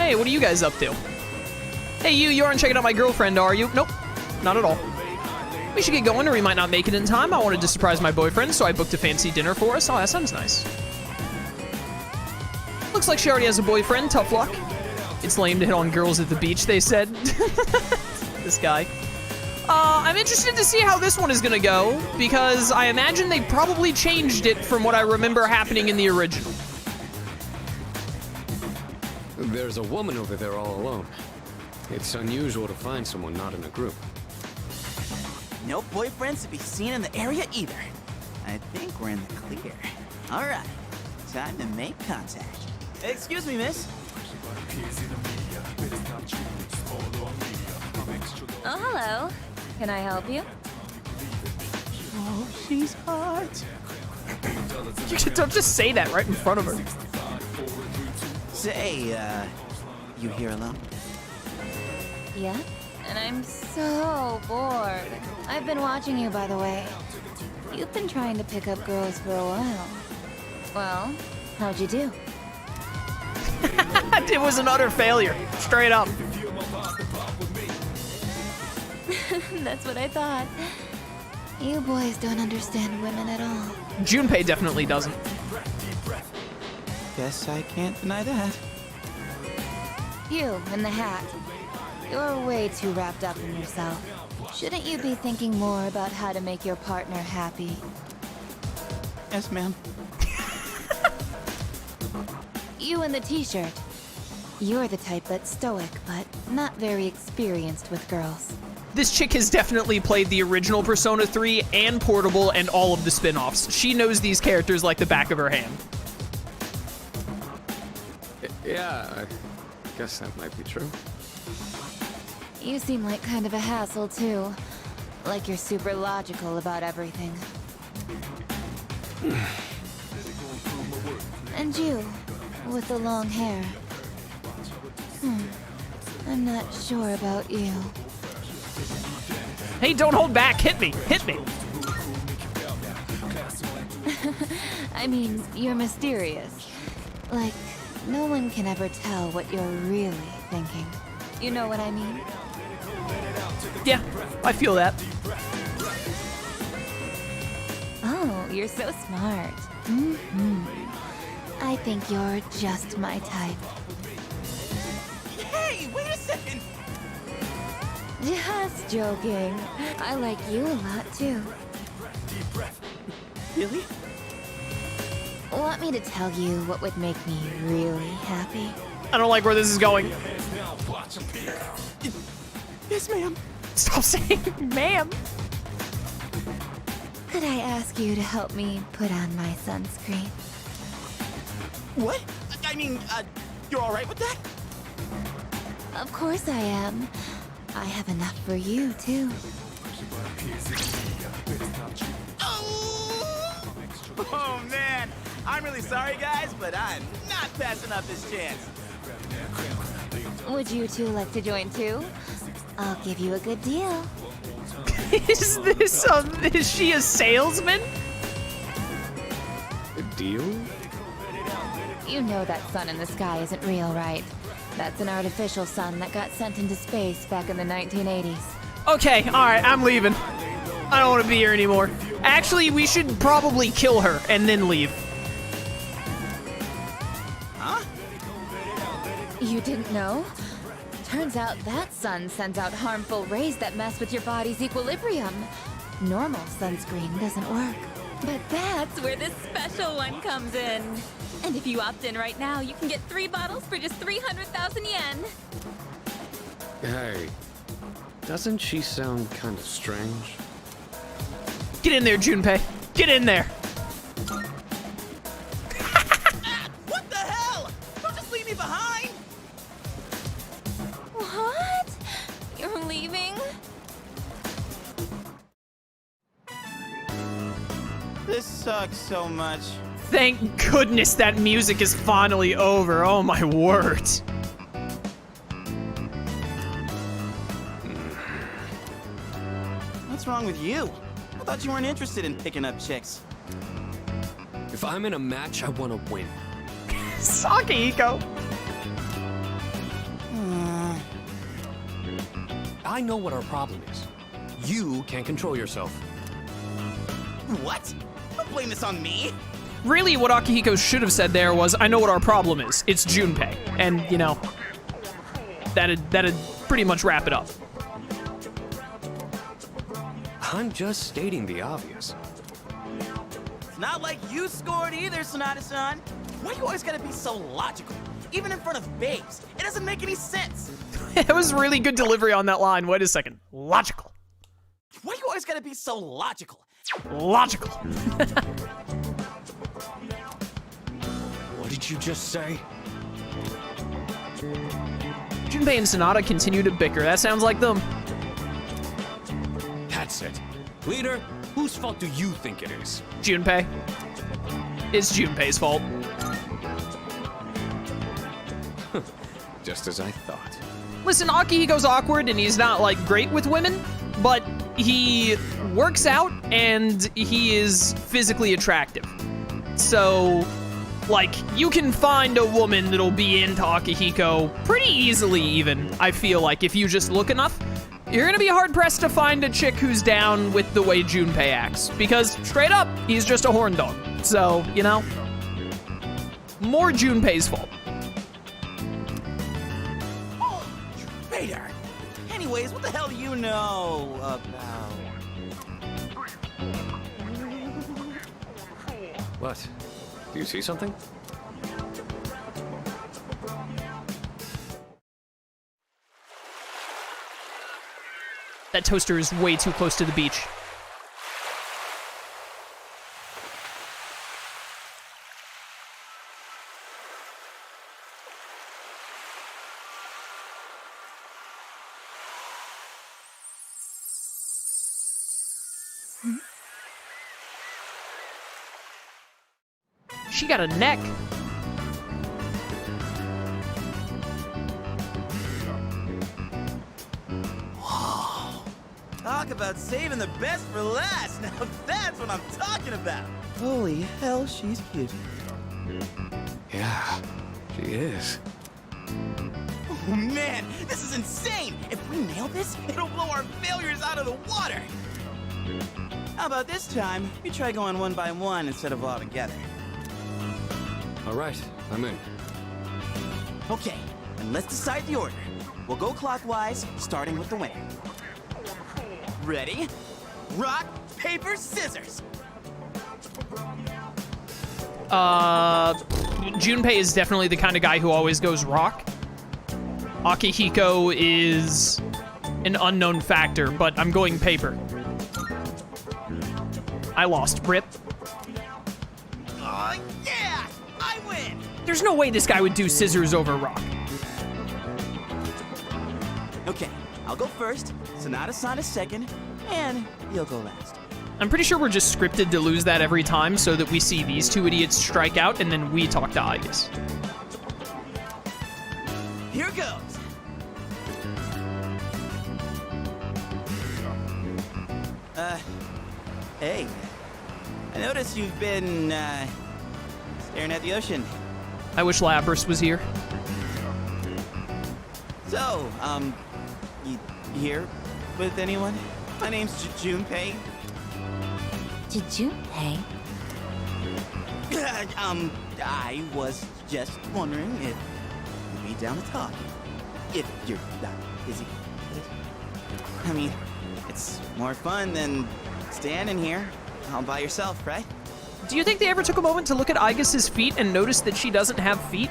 Hey, what are you guys up to? Hey, you aren't checking out my girlfriend, are you? Nope, not at all. We should get going or we might not make it in time. I wanted to surprise my boyfriend, so I booked a fancy dinner for us. Oh, that sounds nice. Looks like she already has a boyfriend. Tough luck. It's lame to hit on girls at the beach, they said. This guy. I'm interested to see how this one is gonna go, because I imagine they probably changed it from what I remember happening in the original. There's a woman over there all alone. It's unusual to find someone not in a group. No boyfriends to be seen in the area either. I think we're in the clear. All right, time to make contact. Excuse me, miss. Oh, hello. Can I help you? Oh, she's hot. You don't just say that right in front of her. Say, you here alone? Yeah? And I'm so bored. I've been watching you, by the way. You've been trying to pick up girls for a while. Well, how'd you do? It was an utter failure. Straight up. That's what I thought. You boys don't understand women at all. Junpei definitely doesn't. Guess I can't deny that. You, in the hat. You're way too wrapped up in yourself. Shouldn't you be thinking more about how to make your partner happy? Yes, ma'am. You in the t-shirt. You're the type that's stoic, but not very experienced with girls. This chick has definitely played the original Persona 3 and Portable and all of the spin-offs. She knows these characters like the back of her hand. Yeah, I guess that might be true. You seem like kind of a hassle, too. Like you're super logical about everything. And you, with the long hair. I'm not sure about you. Hey, don't hold back. Hit me. Hit me. I mean, you're mysterious. Like, no one can ever tell what you're really thinking. You know what I mean? Yeah, I feel that. Oh, you're so smart. I think you're just my type. Hey, wait a second! Just joking. I like you a lot, too. Really? Want me to tell you what would make me really happy? I don't like where this is going. Yes, ma'am. Stop saying ma'am. Could I ask you to help me put on my sunscreen? What? I mean, you're all right with that? Of course I am. I have enough for you, too. Oh, man. I'm really sorry, guys, but I'm not passing up this chance. Would you two like to join, too? I'll give you a good deal. Is she a salesman? A deal? You know that sun in the sky isn't real, right? That's an artificial sun that got sent into space back in the 1980s. Okay, alright, I'm leaving. I don't want to be here anymore. Actually, we should probably kill her and then leave. Huh? You didn't know? Turns out that sun sends out harmful rays that mess with your body's equilibrium. Normal sunscreen doesn't work. But that's where this special one comes in. And if you opt in right now, you can get 3 bottles for just 300,000 yen. Hey, doesn't she sound kind of strange? Get in there, Junpei. Get in there. What the hell? Don't just leave me behind! What? You're leaving? This sucks so much. Thank goodness that music is finally over. Oh my word. What's wrong with you? I thought you weren't interested in picking up chicks. If I'm in a match, I want to win. Sakihiko. I know what our problem is. You can't control yourself. What? Don't blame this on me. Really, what Akihiko should have said there was, I know what our problem is. It's Junpei. And, you know, that'd pretty much wrap it up. I'm just stating the obvious. It's not like you scored either, Sonata-san. Why you always gotta be so logical? Even in front of babes. It doesn't make any sense. It was really good delivery on that line. Wait a second. Logical. Why you always gotta be so logical? Logical. What did you just say? Junpei and Sonata continue to bicker. That sounds like them. That's it. Leader, whose fault do you think it is? Junpei. It's Junpei's fault. Just as I thought. Listen, Akihiko's awkward and he's not, like, great with women, but he works out and he is physically attractive. So, like, you can find a woman that'll be into Akihiko pretty easily even, I feel like, if you just look enough. You're gonna be hard-pressed to find a chick who's down with the way Junpei acts, because, straight up, he's just a horn dog. So, you know, more Junpei's fault. Vader. Anyways, what the hell do you know about... What? Do you see something? That toaster is way too close to the beach. She got a neck. Talk about saving the best for last. Now that's what I'm talking about. Holy hell, she's cute. Yeah, she is. Oh man, this is insane. If we nail this, it'll blow our failures out of the water. How about this time, we try going one by one instead of all together? All right, I'm in. Okay, and let's decide the order. We'll go clockwise, starting with the winner. Ready? Rock, paper, scissors. Junpei is definitely the kind of guy who always goes rock. Akihiko is an unknown factor, but I'm going paper. I lost. Rip. Oh yeah! I win! There's no way this guy would do scissors over rock. Okay, I'll go first, Sonata-san is second, and you'll go last. I'm pretty sure we're just scripted to lose that every time so that we see these two idiots strike out and then we talk to Aigis. Here goes. Hey. I noticed you've been, staring at the ocean. I wish Lapras was here. So, you here with anyone? My name's Junpei. Junpei? I was just wondering if you'd be down to talk. If you're not busy. I mean, it's more fun than standing here all by yourself, right? Do you think they ever took a moment to look at Aigis' feet and notice that she doesn't have feet?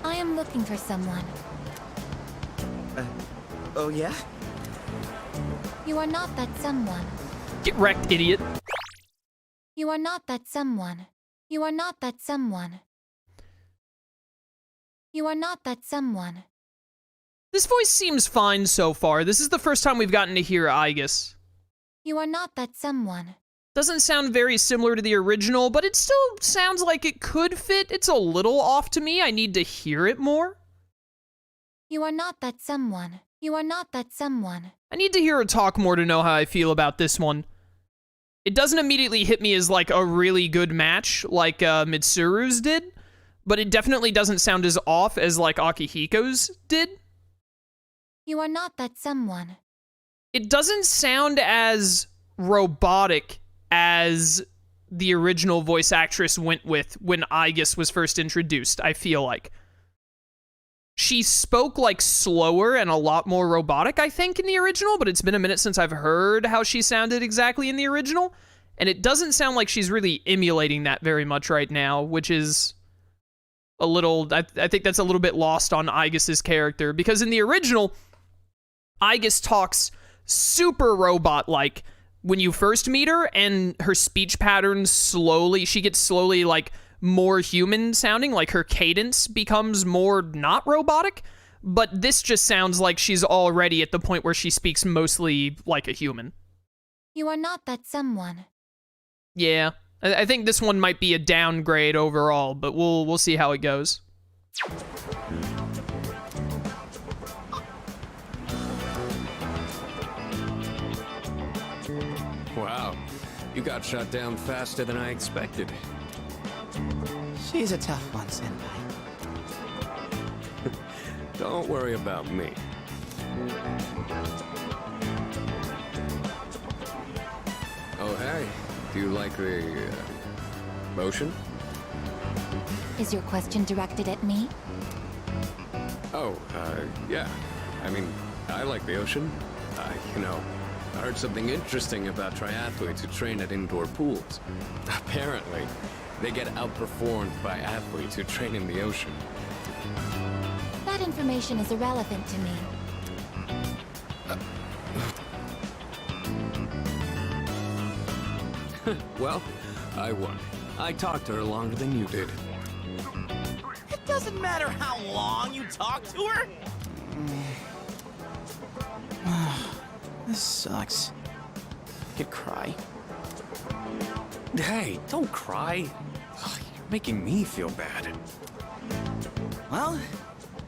I am looking for someone. Oh yeah? You are not that someone. Get wrecked, idiot. You are not that someone. You are not that someone. You are not that someone. This voice seems fine so far. This is the first time we've gotten to hear Aigis. You are not that someone. Doesn't sound very similar to the original, but it still sounds like it could fit. It's a little off to me. I need to hear it more. You are not that someone. You are not that someone. I need to hear her talk more to know how I feel about this one. It doesn't immediately hit me as like a really good match like Mitsuru's did, but it definitely doesn't sound as off as like Akihiko's did. You are not that someone. It doesn't sound as robotic as the original voice actress went with when Aigis was first introduced, I feel like. She spoke, like, slower and a lot more robotic, I think, in the original, but it's been a minute since I've heard how she sounded exactly in the original, and it doesn't sound like she's really emulating that very much right now, which is a little... I think that's a little bit lost on Aigis' character, because in the original, Aigis talks super robot-like when you first meet her, and her speech patterns she gets slowly, like, more human sounding, like her cadence becomes more not robotic, but this just sounds like she's already at the point where she speaks mostly like a human. You are not that someone. Yeah, I think this one might be a downgrade overall, but we'll see how it goes. Wow, you got shut down faster than I expected. She's a tough one, Senpai. Don't worry about me. Oh, hey. Do you like the ocean? Is your question directed at me? Oh, yeah. I mean, I like the ocean. I heard something interesting about triathletes who train at indoor pools. Apparently, they get outperformed by athletes who train in the ocean. That information is irrelevant to me. Well, I won. I talked to her longer than you did. It doesn't matter how long you talk to her. This sucks. I could cry. Hey, don't cry. Ugh, you're making me feel bad. Well,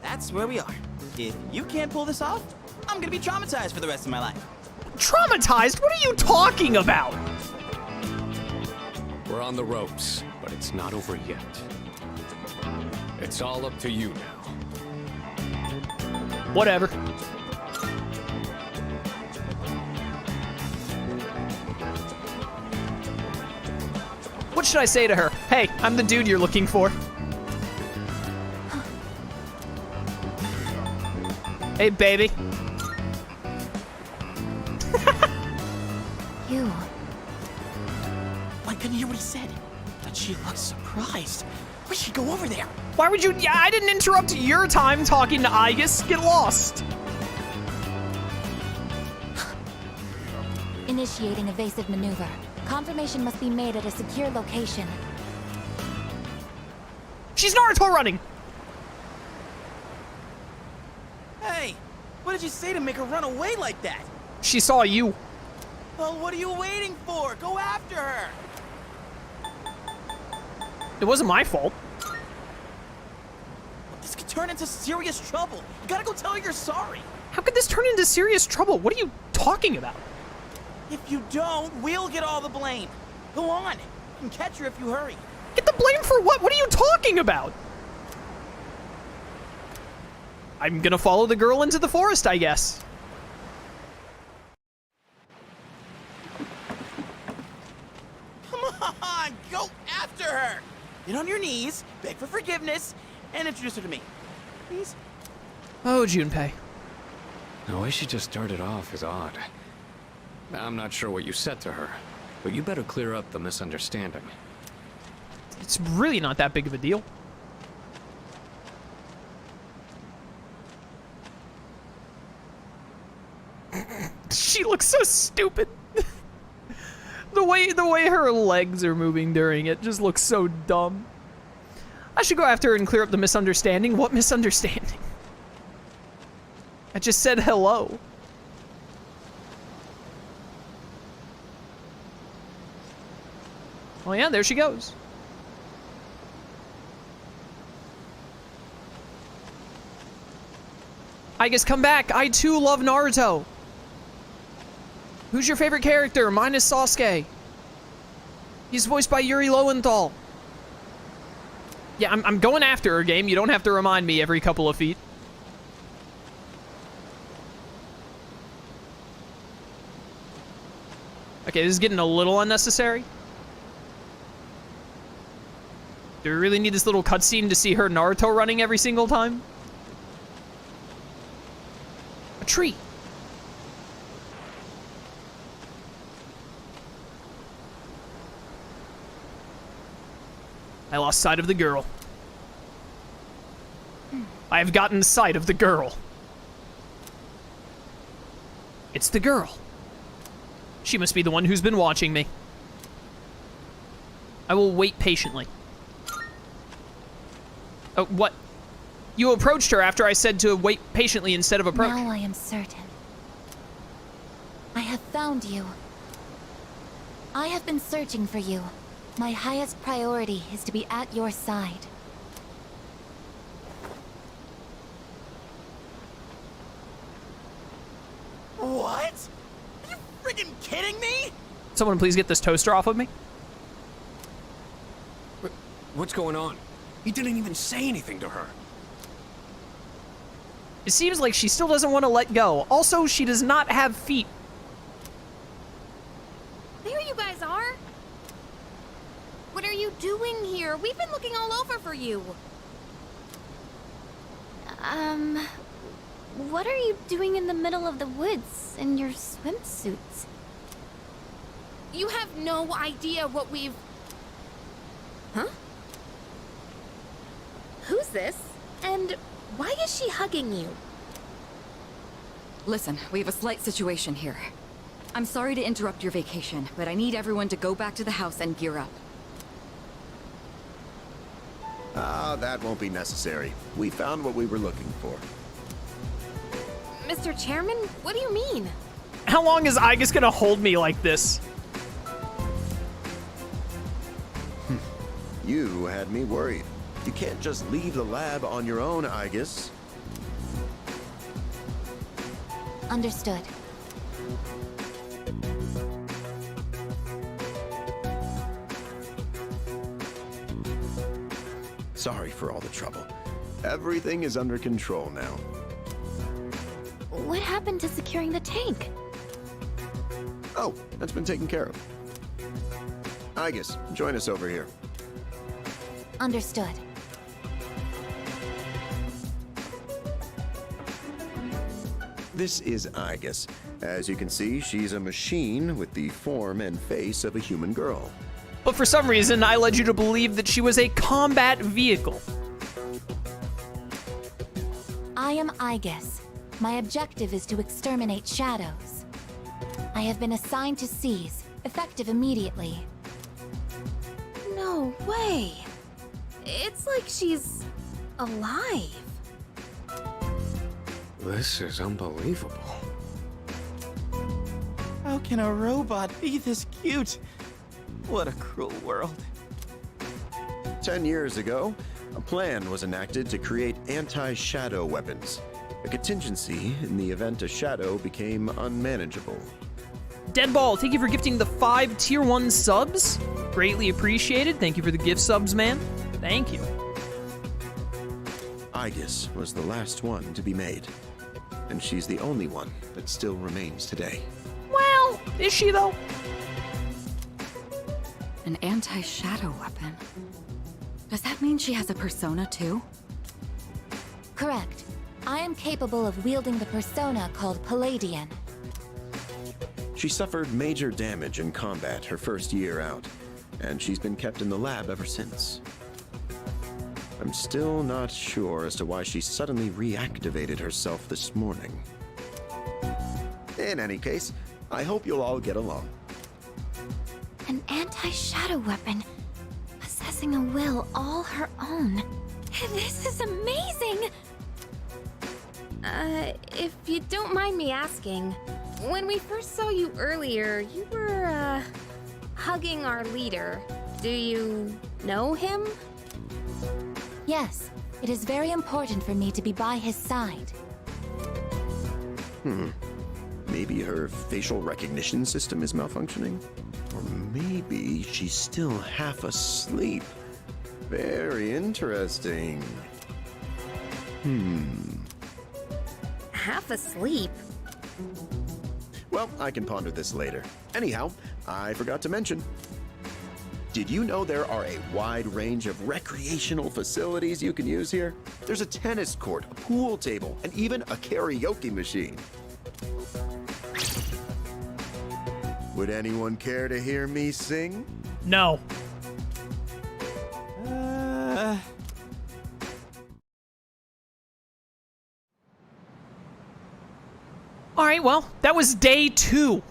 that's where we are. If you can't pull this off, I'm gonna be traumatized for the rest of my life. Traumatized? What are you talking about? We're on the ropes, but it's not over yet. It's all up to you now. Whatever. What should I say to her? Hey, I'm the dude you're looking for. Hey, baby. You. I couldn't hear what he said, but she looked surprised. We should go over there. Why would you? Yeah, I didn't interrupt your time talking to Aigis. Get lost. Initiating evasive maneuver. Confirmation must be made at a secure location. She's Naruto running. Hey, what did you say to make her run away like that? She saw you. Well, what are you waiting for? Go after her. It wasn't my fault. This could turn into serious trouble. You gotta go tell her you're sorry. How could this turn into serious trouble? What are you talking about? If you don't, we'll get all the blame. Go on. You can catch her if you hurry. Get the blame for what? What are you talking about? I'm gonna follow the girl into the forest, I guess. Come on, go after her. Get on your knees, beg for forgiveness, and introduce her to me. Please? Oh, Junpei. The way she just started off is odd. I'm not sure what you said to her, but you better clear up the misunderstanding. It's really not that big of a deal. She looks so stupid. The way her legs are moving during it just looks so dumb. I should go after her and clear up the misunderstanding. What misunderstanding? I just said hello. Oh yeah, there she goes. Aigis, come back. I too love Naruto. Who's your favorite character? Mine is Sasuke. He's voiced by Yuri Lowenthal. Yeah, I'm going after her, game. You don't have to remind me every couple of feet. Okay, this is getting a little unnecessary. Do we really need this little cutscene to see her Naruto running every single time? A tree. I lost sight of the girl. I have gotten sight of the girl. It's the girl. She must be the one who's been watching me. I will wait patiently. Oh, what? You approached her after I said to wait patiently instead of approach. Now I am certain. I have found you. I have been searching for you. My highest priority is to be at your side. What? Are you friggin' kidding me? Someone please get this toaster off of me. What's going on? He didn't even say anything to her. It seems like she still doesn't want to let go. Also, she does not have feet. There you guys are. What are you doing here? We've been looking all over for you. What are you doing in the middle of the woods in your swimsuits? You have no idea what we've... Huh? Who's this? And why is she hugging you? Listen, we have a slight situation here. I'm sorry to interrupt your vacation, but I need everyone to go back to the house and gear up. That won't be necessary. We found what we were looking for. Mr. Chairman, what do you mean? How long is Aigis gonna hold me like this? You had me worried. You can't just leave the lab on your own, Aigis. Understood. Sorry for all the trouble. Everything is under control now. What happened to securing the tank? Oh, that's been taken care of. Aigis, join us over here. Understood. This is Aigis. As you can see, she's a machine with the form and face of a human girl. But for some reason, I led you to believe that she was a combat vehicle. I am Aigis. My objective is to exterminate shadows. I have been assigned to S.E.E.S, effective immediately. No way. It's like she's alive. This is unbelievable. How can a robot be this cute? What a cruel world. 10 years ago, a plan was enacted to create anti-shadow weapons. A contingency in the event a shadow became unmanageable. Deadball, thank you for gifting the 5 tier 1 subs. Greatly appreciated. Thank you for the gift subs, man. Thank you. Aigis was the last one to be made. And she's the only one that still remains today. Well, is she though? An anti-shadow weapon. Does that mean she has a persona too? Correct. I am capable of wielding the persona called Palladian. She suffered major damage in combat her first year out, and she's been kept in the lab ever since. I'm still not sure as to why she suddenly reactivated herself this morning. In any case, I hope you'll all get along. An anti-shadow weapon, possessing a will all her own. This is amazing! If you don't mind me asking, when we first saw you earlier, you were, hugging our leader. Do you know him? Yes, it is very important for me to be by his side. Maybe her facial recognition system is malfunctioning? Or maybe she's still half asleep. Very interesting. Half asleep. Well, I can ponder this later. Anyhow, I forgot to mention. Did you know there are a wide range of recreational facilities you can use here? There's a tennis court, a pool table, and even a karaoke machine. Would anyone care to hear me sing? No. All right, well, that was day 2